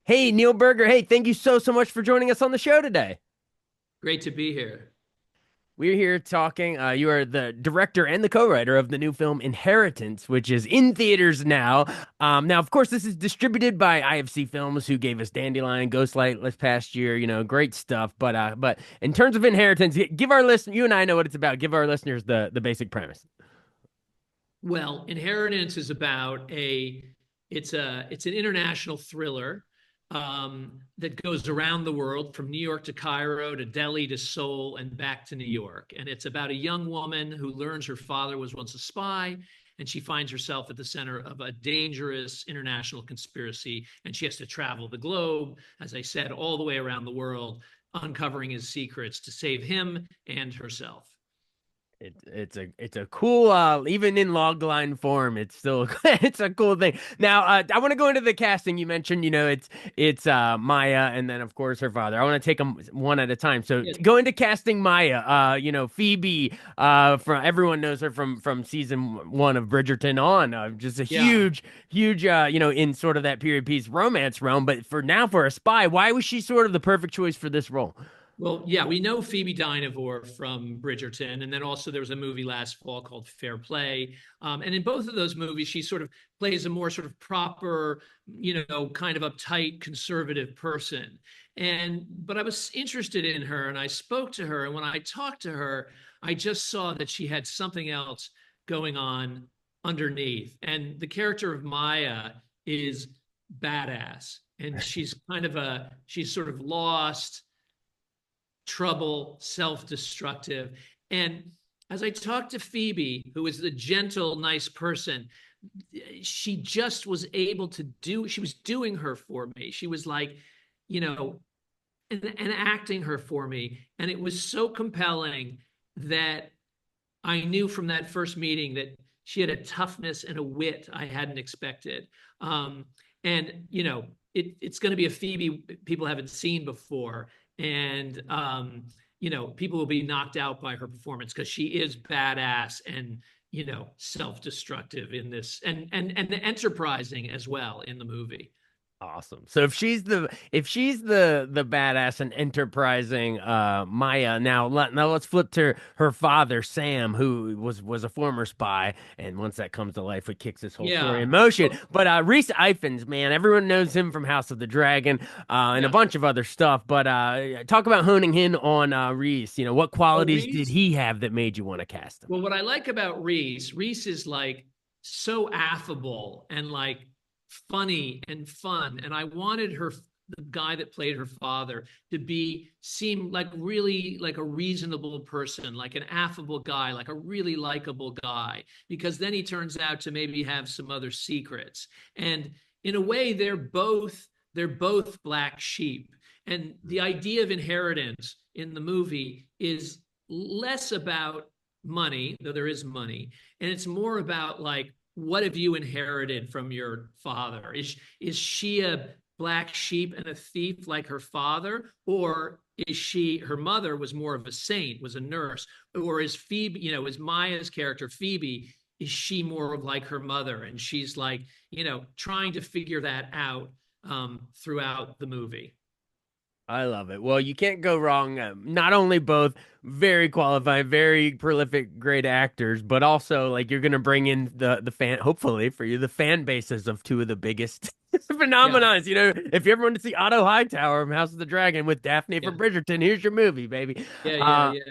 Hey, Neil Berger. Hey, thank you so much for joining us on the show today. Great to be here. We're here talking. You are the director and the co-writer of the new film Inheritance, which is in theaters now. Now, of course, this is distributed by IFC Films, who gave us Dandelion, Ghostlight this past year. Great stuff. But in terms of Inheritance, give our listeners. You and I know what it's about. Give our listeners the basic premise. Well, Inheritance is about it's an international thriller that goes around the world from New York to Cairo to Delhi to Seoul and back to New York. And it's about a young woman who learns her father was once a spy, and she finds herself at the center of a dangerous international conspiracy, and she has to travel the globe, as I said, all the way around the world, uncovering his secrets to save him and herself. It's a cool even in logline form it's still it's a cool thing. Now I want to go into the casting. You mentioned it's Maya and then of course her father. I want to take them one at a time. So Yeah. go into casting Maya. Phoebe, from everyone knows her from season 1 of Bridgerton on, just a Yeah. huge in sort of that period piece romance realm. But for a spy, why was she sort of the perfect choice for this role? Well, yeah, we know Phoebe Dynevor from Bridgerton, and then also there was a movie last fall called Fair Play, and in both of those movies, she sort of plays a more sort of proper, kind of uptight, conservative person. But I was interested in her, and I spoke to her, and when I talked to her, I just saw that she had something else going on underneath, and the character of Maya is badass, and she's sort of lost trouble, self-destructive. And as I talked to Phoebe, who is the gentle, nice person, she just was able to she was doing her for me. She was like, you know, and acting her for me. And it was so compelling that I knew from that first meeting that she had a toughness and a wit I hadn't expected. And it's going to be a Phoebe people haven't seen before, and people will be knocked out by her performance because she is badass and self-destructive in this, and enterprising as well in the movie. Awesome. So if she's the badass and enterprising Maya, now let's flip to her father Sam, who was a former spy, and once that comes to life, it kicks this whole story Yeah. in motion. Well, But Rhys Ifans, man, everyone knows him from House of the Dragon and a yeah. bunch of other stuff. But talk about honing in on Rhys. What Oh, qualities did Reese. he have that made you want to cast him? Well, what I like about Reese is like so affable and like funny and fun. And I wanted the guy that played her father, to seem like really like a reasonable person, like an affable guy, like a really likable guy, because then he turns out to maybe have some other secrets. And in a way, they're both black sheep. And the idea of inheritance in the movie is less about money, though there is money, and it's more about like, what have you inherited from your father? Is she a black sheep and a thief like her father, or is her mother was more of a saint, was a nurse, or is Phoebe, is Maya's character Phoebe, is she more of like her mother, and she's like, trying to figure that out throughout the movie. I love it. Well, you can't go wrong. Not only both very qualified, very prolific, great actors, but also like you're gonna bring in the fan. Hopefully for you, the fan bases of two of the biggest Yeah, phenomenons. If you ever want to see Otto Hightower from House of the Dragon with Daphne yeah, from Bridgerton, here's your movie, baby. yeah, yeah, Uh, yeah.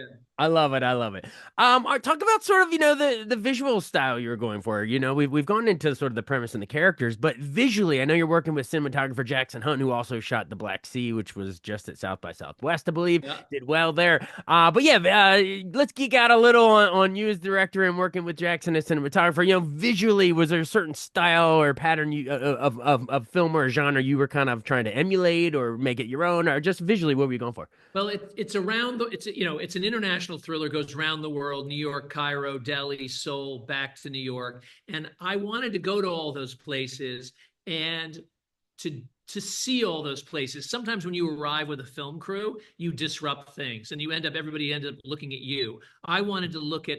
I love it. I love it. Talk about sort of the visual style you were going for. We've gone into sort of the premise and the characters, but visually, I know you're working with cinematographer Jackson Hunt, who also shot The Black Sea, which was just at South by Southwest, I believe. Yeah. Did well there. But yeah, let's geek out a little on you as director and working with Jackson as cinematographer. Visually, was there a certain style or pattern of film or genre you were kind of trying to emulate or make it your own, or just visually, what were you going for? Well, it's around the it's an international thriller, goes around the world, New York, Cairo, Delhi, Seoul, back to New York, and I wanted to go to all those places and to see all those places. Sometimes when you arrive with a film crew, you disrupt things, and everybody ended up looking at you. I wanted to look at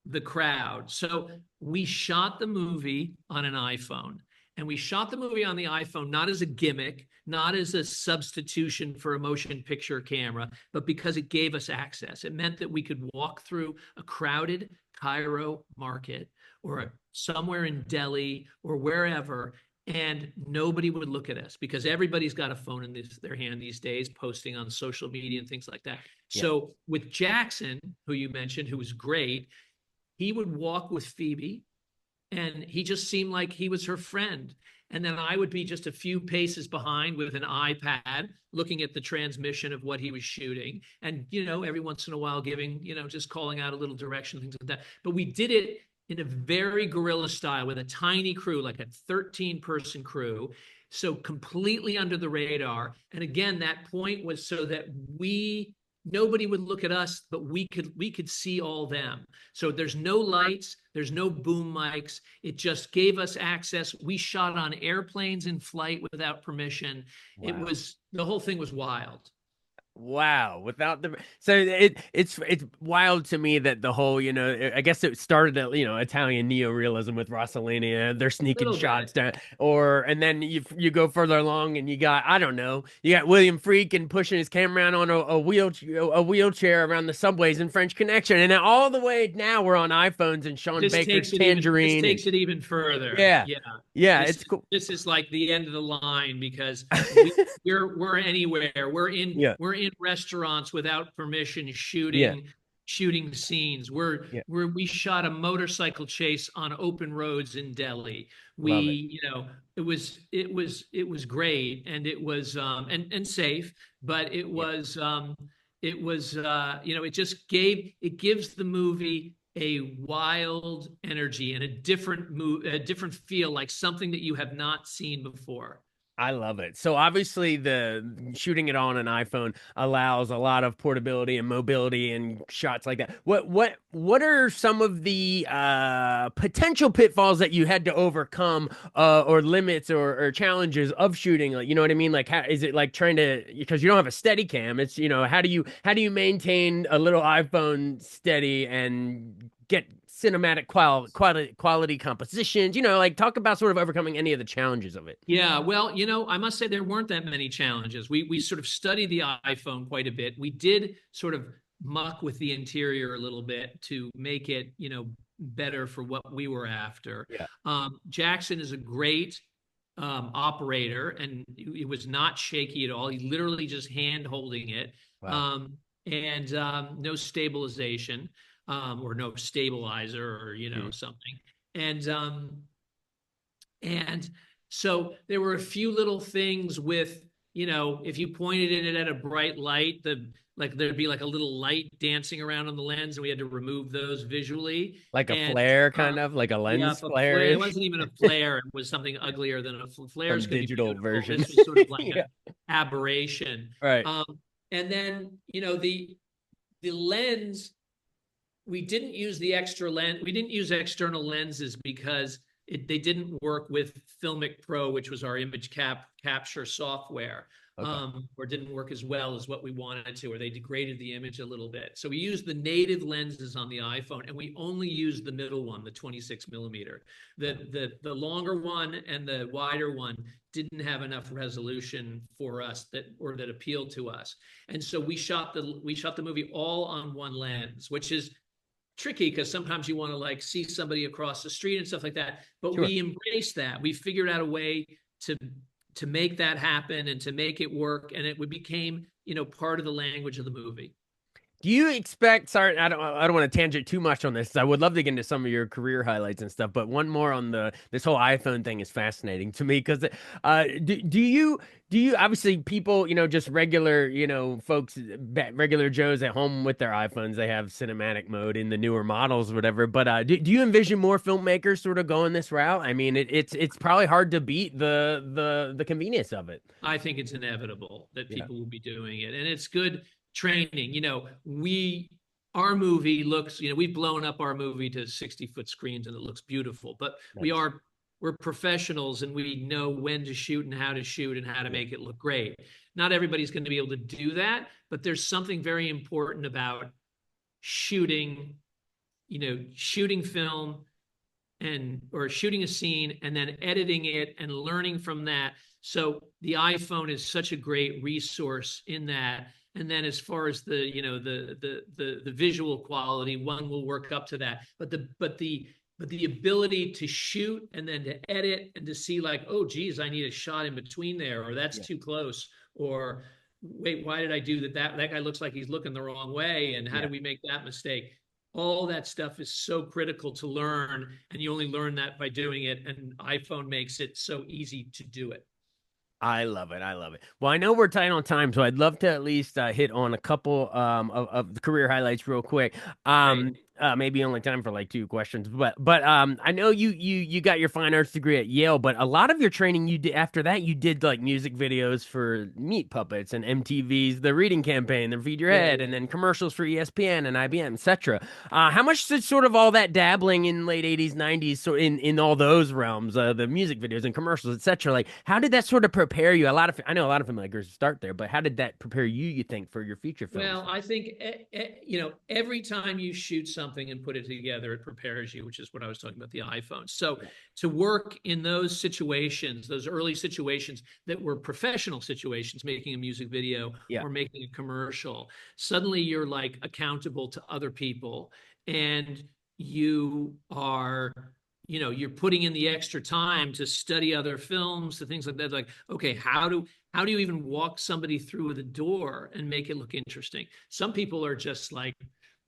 the crowd, so we shot the movie on an iPhone, And we shot the movie on the iPhone, not as a gimmick, not as a substitution for a motion picture camera, but because it gave us access. It meant that we could walk through a crowded Cairo market or somewhere in Delhi or wherever, and nobody would look at us because everybody's got a phone in their hand these days, posting on social media and things like that. Yeah. So with Jackson, who you mentioned, who was great, he would walk with Phoebe and he just seemed like he was her friend. And then I would be just a few paces behind with an iPad looking at the transmission of what he was shooting. And, every once in a while giving, just calling out a little direction, things like that. But we did it in a very guerrilla style with a tiny crew, like a 13-person crew. So completely under the radar. And again, that point was so that nobody would look at us, but we could see all them. So there's no lights, there's no boom mics. It just gave us access. We shot on airplanes in flight without permission. Wow. The whole thing was wild. Wow, it's wild to me that the whole, I guess it started at, Italian neorealism with Rossellini, they're sneaking Little shots bit. down, and then you go further along and you got, I don't know, you got William Friedkin pushing his camera around on a wheelchair around the subways in French Connection, and then all the way now we're on iPhones and Sean Baker's This Tangerine, and takes it even further. yeah, Yeah. yeah, This it's is cool. this is like the end of the line because we're anywhere. Yeah, We're in restaurants without permission yeah, shooting scenes. yeah, We shot a motorcycle chase on open roads in Delhi. love it. It was great and it was and safe, but Yeah. it gives the movie a wild energy and a different feel, like something that you have not seen before. I love it. So obviously the shooting it on an iPhone allows a lot of portability and mobility and shots like that. What are some of the potential pitfalls that you had to overcome or limits or challenges of shooting? Like, you know what I mean? Like, how is it like trying to, because you don't have a steady cam, it's, how do you maintain a little iPhone steady and get cinematic quality compositions, like talk about sort of overcoming any of the challenges of it. Yeah, well, I must say there weren't that many challenges. We sort of studied the iPhone quite a bit. We did sort of muck with the interior a little bit to make it, better for what we were after. Yeah. Jackson is a great operator, and it was not shaky at all. He literally just hand holding it, Wow. and no stabilization, or no stabilizer, or something. And and so there were a few little things with, if you pointed it at a bright light, there'd be like a little light dancing around on the lens, and we had to remove those visually. Like a And flare, kind of like a yeah, lens if a flare flare, it ish. wasn't even a flare. It was something uglier than a flare. Flares Some can be digital beautiful. version. This was sort of like Yeah. an aberration. Right. And then, the lens, we didn't use the extra lens. We didn't use external lenses because they didn't work with Filmic Pro, which was our image capture software, Okay. or didn't work as well as what we wanted to, or they degraded the image a little bit. So we used the native lenses on the iPhone, and we only used the middle one, the 26 millimeter. The longer one and the wider one didn't have enough resolution for us that appealed to us. And so we shot the movie all on one lens, which is tricky because sometimes you want to like see somebody across the street and stuff like that. But Sure. we embraced that. We figured out a way to make that happen and to make it work, and it became part of the language of the movie. Do you expect, sorry, I don't want to tangent too much on this. I would love to get into some of your career highlights and stuff, but one more on this whole iPhone thing is fascinating to me because do you obviously people, just regular, folks, regular Joes at home with their iPhones, they have cinematic mode in the newer models, whatever. But do you envision more filmmakers sort of going this route? I mean, it's probably hard to beat the convenience of it. I think it's inevitable that Yeah. people will be doing it, and it's good training. Our movie looks, we've blown up our movie to 60-foot screens and it looks beautiful, but Nice. we're professionals and we know when to shoot and how to shoot and how to Yeah. make it look great. Not everybody's going to be able to do that, but there's something very important about shooting, shooting film and or shooting a scene and then editing it and learning from that. So the iPhone is such a great resource in that. And then as far as the, you know, the visual quality, one will work up to that. But the ability to shoot and then to edit and to see like, oh geez, I need a shot in between there, or that's Yeah. too close, or wait, why did I do that? That guy looks like he's looking the wrong way, and how Yeah. did we make that mistake? All that stuff is so critical to learn, and you only learn that by doing it. And iPhone makes it so easy to do it. I love it. I love it. Well, I know we're tight on time, so I'd love to at least hit on a couple of the career highlights real quick. Great. Maybe only time for like two questions, but I know you got your fine arts degree at Yale, but a lot of your training you did after that you did like music videos for Meat Puppets and MTV's The Reading Campaign, the Feed Your Yeah, Head, yeah. and then commercials for ESPN and IBM, etc. How much did sort of all that dabbling in late 80s, 90s, so in all those realms, the music videos and commercials, etc. Like, how did that sort of prepare you? I know a lot of filmmakers start there, but how did that prepare you, you think, for your feature films? Well, I think every time you shoot something and put it together, it prepares you, which is what I was talking about the iPhone. So Yeah. to work in those situations, those early situations that were professional situations, making a music video Yeah. or making a commercial, suddenly you're like accountable to other people, and you are, you're putting in the extra time to study other films, to things like that. Like, okay, how do you even walk somebody through the door and make it look interesting? Some people are just like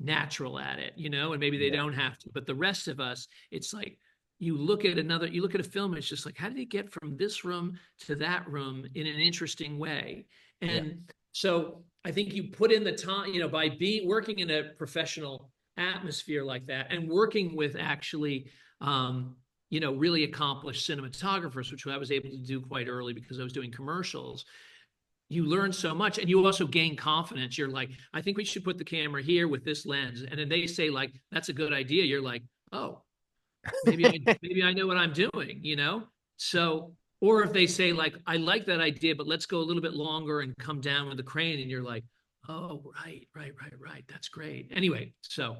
natural at it, and maybe they Yeah. don't have to. But the rest of us, it's like you look at a film, and it's just like, how did he get from this room to that room in an interesting way? Yeah. And so I think you put in the time, by working in a professional atmosphere like that and working with actually really accomplished cinematographers, which I was able to do quite early because I was doing commercials. You learn so much, and you also gain confidence. You're like, I think we should put the camera here with this lens. And then they say, like, that's a good idea. You're like, oh, maybe I know what I'm doing. So, or if they say, like, I like that idea, but let's go a little bit longer and come down with the crane, and you're like, oh, right. That's great. Anyway, so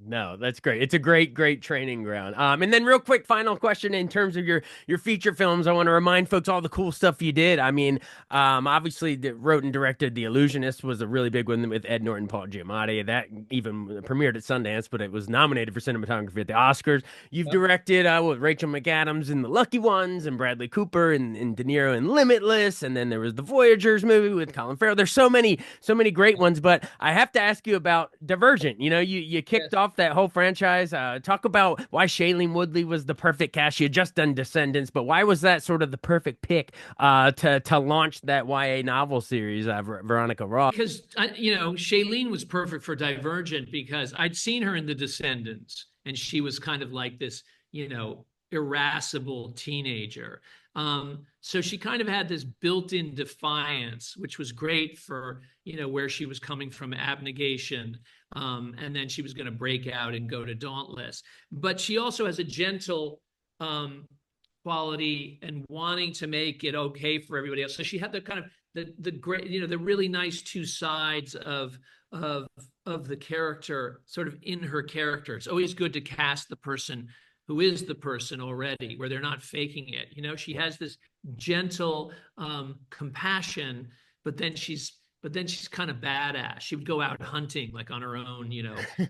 No, that's great. It's a great training ground. And then real quick, final question in terms of your feature films, I want to remind folks all the cool stuff you did. I mean, obviously wrote and directed The Illusionist was a really big one with Ed Norton, Paul Giamatti. That even premiered at Sundance, but it was nominated for cinematography at the Oscars. You've yep. directed with Rachel McAdams in The Lucky Ones and Bradley Cooper and De Niro in Limitless, and then there was the Voyagers movie with Colin Farrell. There's so many great ones, but I have to ask you about Divergent. You kicked Yes. off that whole franchise. Talk about why Shailene Woodley was the perfect cast. She had just done Descendants, but why was that sort of the perfect pick to launch that YA novel series, Veronica Roth? Because Shailene was perfect for Divergent because I'd seen her in The Descendants, and she was kind of like this, irascible teenager. So she kind of had this built-in defiance, which was great for where she was coming from, abnegation, and then she was going to break out and go to Dauntless. But she also has a gentle quality and wanting to make it okay for everybody else. So she had the kind of the great, the really nice two sides of of the character, sort of in her character. It's always good to cast the person who is the person already, where they're not faking it. She has this gentle compassion, but then she's kind of badass. She would go out hunting like on her own,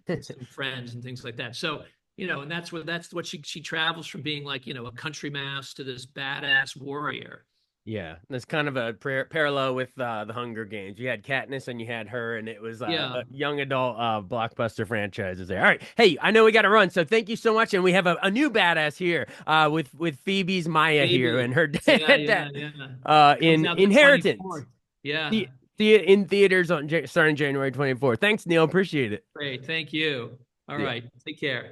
with some friends and things like that. So, and that's what she travels from being like, a country mouse to this badass warrior. Yeah, that's kind of a parallel with the Hunger Games. You had Katniss and you had her, and it was Yeah, a young adult blockbuster franchises there. All right, hey, I know we got to run, so thank you so much, and we have a new badass here with Phoebe's Maya here and baby. her Yeah, dad yeah, yeah. Comes in out the Inheritance. 24th. Yeah. See it in theaters on starting January 24th. Thanks, Neil. Appreciate it. Great. Thank you. All See ya. right. Take care.